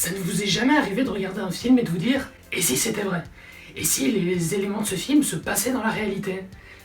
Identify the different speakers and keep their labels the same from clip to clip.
Speaker 1: Ça ne vous est jamais arrivé de regarder un film et de vous dire « Et si c'était vrai ? Et si les éléments de ce film se passaient dans la réalité ?»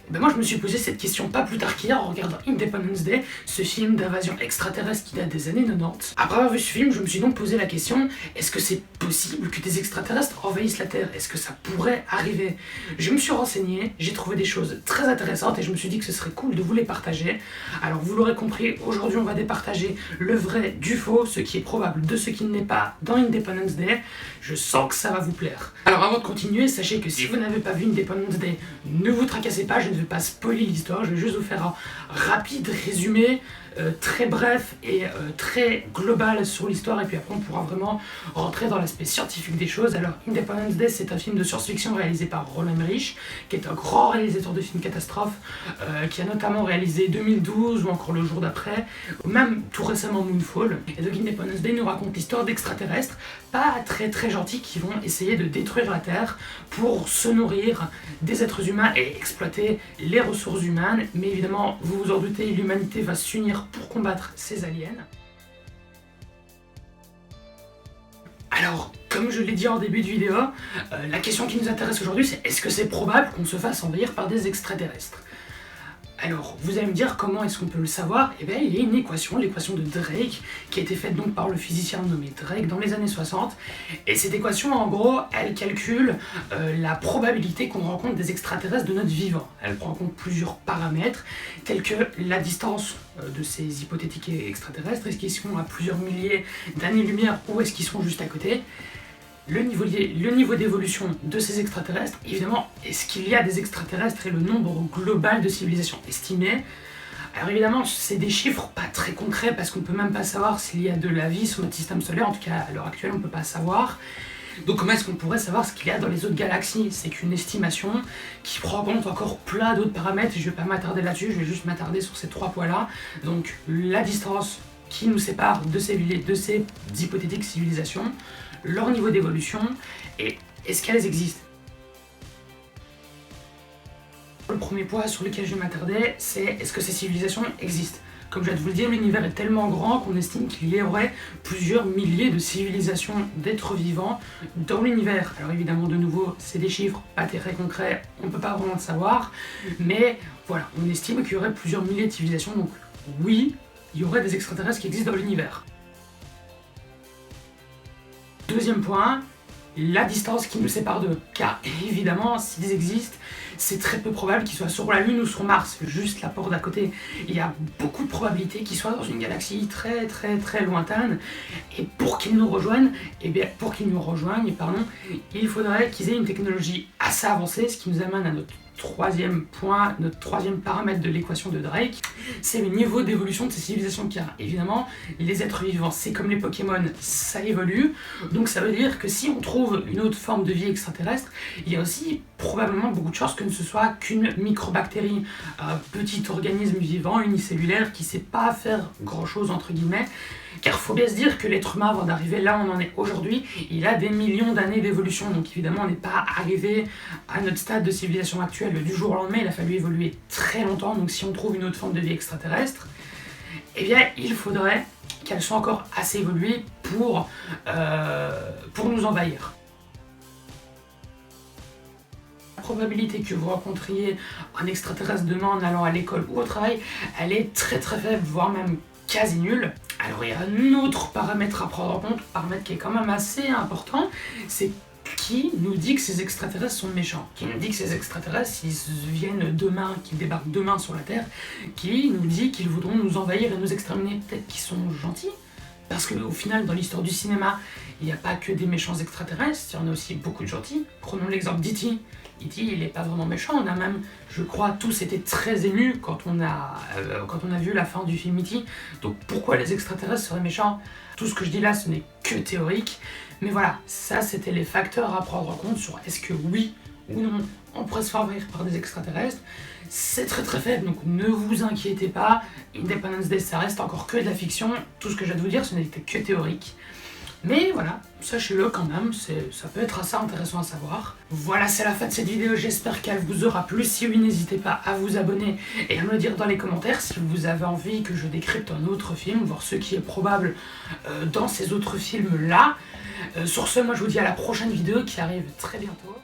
Speaker 1: Ben moi je me suis posé cette question pas plus tard qu'hier en regardant Independence Day, ce film d'invasion extraterrestre qui date des années 90. Après avoir vu ce film, je me suis donc posé la question, est-ce que c'est possible que des extraterrestres envahissent la Terre? Est-ce que ça pourrait arriver? Je me suis renseigné, j'ai trouvé des choses très intéressantes et je me suis dit que ce serait cool de vous les partager. Alors vous l'aurez compris, aujourd'hui on va départager le vrai du faux, ce qui est probable de ce qui n'est pas dans Independence Day. Je sens que ça va vous plaire. Alors avant de continuer, sachez que si vous n'avez pas vu Independence Day, ne vous tracassez pas, je ne vais pas spoiler l'histoire, je vais juste vous faire un rapide résumé, très bref et très global sur l'histoire, et puis après on pourra vraiment rentrer dans l'aspect scientifique des choses. Alors Independence Day, c'est un film de science-fiction réalisé par Roland Emmerich, qui est un grand réalisateur de films catastrophes, qui a notamment réalisé 2012 ou encore Le Jour d'après, ou même tout récemment Moonfall. Et donc Independence Day nous raconte l'histoire d'extraterrestres pas très gentils qui vont essayer de détruire la Terre pour se nourrir des êtres humains et exploiter les ressources humaines. Mais évidemment, vous vous en doutez, l'humanité va s'unir pour combattre ces aliens. Alors, comme je l'ai dit en début de vidéo, la question qui nous intéresse aujourd'hui, c'est est-ce que c'est probable qu'on se fasse envahir par des extraterrestres ? Alors, vous allez me dire comment est-ce qu'on peut le savoir? Eh bien, il y a une équation, l'équation de Drake, qui a été faite donc par le physicien nommé Drake dans les années 60. Et cette équation, en gros, elle calcule la probabilité qu'on rencontre des extraterrestres de notre vivant. Elle prend en compte plusieurs paramètres, tels que la distance de ces hypothétiques extraterrestres, est-ce qu'ils sont à plusieurs milliers d'années-lumière ou est-ce qu'ils sont juste à côté? Le niveau d'évolution de ces extraterrestres, évidemment, est-ce qu'il y a des extraterrestres et le nombre global de civilisations estimées. Alors évidemment, c'est des chiffres pas très concrets parce qu'on peut même pas savoir s'il y a de la vie sur notre système solaire, en tout cas à l'heure actuelle on peut pas savoir. Donc comment est-ce qu'on pourrait savoir ce qu'il y a dans les autres galaxies? C'est qu'une estimation qui prend en compte encore plein d'autres paramètres, et je vais pas m'attarder là-dessus, je vais juste m'attarder sur ces trois points-là. Donc la distance qui nous sépare de ces hypothétiques civilisations, leur niveau d'évolution, et est-ce qu'elles existent? Le premier point sur lequel je vais m'attarder, c'est est-ce que ces civilisations existent? Comme je viens de vous le dire, l'univers est tellement grand qu'on estime qu'il y aurait plusieurs milliers de civilisations d'êtres vivants dans l'univers. Alors évidemment, de nouveau, c'est des chiffres pas très concrets, on ne peut pas vraiment le savoir, mais voilà, on estime qu'il y aurait plusieurs milliers de civilisations, donc oui, il y aurait des extraterrestres qui existent dans l'univers. Deuxième point, la distance qui nous sépare d'eux. Car évidemment, s'ils existent, c'est très peu probable qu'ils soient sur la Lune ou sur Mars, juste la porte d'à côté. Il y a beaucoup de probabilités qu'ils soient dans une galaxie très lointaine. Et pour qu'ils nous rejoignent, il faudrait qu'ils aient une technologie assez avancée, ce qui nous amène à notre troisième point, notre troisième paramètre de l'équation de Drake, c'est le niveau d'évolution de ces civilisations qu'il y a. Évidemment, les êtres vivants, c'est comme les Pokémon, ça évolue, donc ça veut dire que si on trouve une autre forme de vie extraterrestre, il y a aussi probablement beaucoup de chances que ce soit qu'une microbactérie, un petit organisme vivant, unicellulaire, qui sait pas faire grand chose entre guillemets, car faut bien se dire que l'être humain, avant d'arriver là où on en est aujourd'hui, il a des millions d'années d'évolution, donc évidemment on n'est pas arrivé à notre stade de civilisation actuelle du jour au lendemain, il a fallu évoluer très longtemps, donc si on trouve une autre forme de vie extraterrestre, eh bien il faudrait qu'elle soit encore assez évoluée pour nous envahir. La probabilité que vous rencontriez un extraterrestre demain en allant à l'école ou au travail, elle est très faible, voire même quasi nulle. Alors il y a un autre paramètre à prendre en compte, paramètre qui est quand même assez important, c'est qui nous dit que ces extraterrestres sont méchants, qui nous dit que ces extraterrestres, s'ils viennent demain, qu'ils débarquent demain sur la Terre, qui nous dit qu'ils voudront nous envahir et nous exterminer, peut-être qu'ils sont gentils. Parce qu'au final, dans l'histoire du cinéma, il n'y a pas que des méchants extraterrestres, il y en a aussi beaucoup de gentils. Prenons l'exemple d'E.T. E.T. il n'est pas vraiment méchant, on a même, je crois, tous été très émus quand on a vu la fin du film E.T. Donc pourquoi les extraterrestres seraient méchants? Tout ce que je dis là, ce n'est que théorique. Mais voilà, ça c'était les facteurs à prendre en compte sur est-ce que oui ou non on pourrait se faire envahir par des extraterrestres. C'est très faible, donc ne vous inquiétez pas, Independence Day ça reste encore que de la fiction, tout ce que je viens de vous dire ce n'était que théorique. Mais voilà, sachez-le quand même, ça peut être assez intéressant à savoir. Voilà, c'est la fin de cette vidéo, j'espère qu'elle vous aura plu. Si oui, n'hésitez pas à vous abonner et à me le dire dans les commentaires si vous avez envie que je décrypte un autre film, voir ce qui est probable dans ces autres films-là. Sur ce, moi je vous dis à la prochaine vidéo qui arrive très bientôt.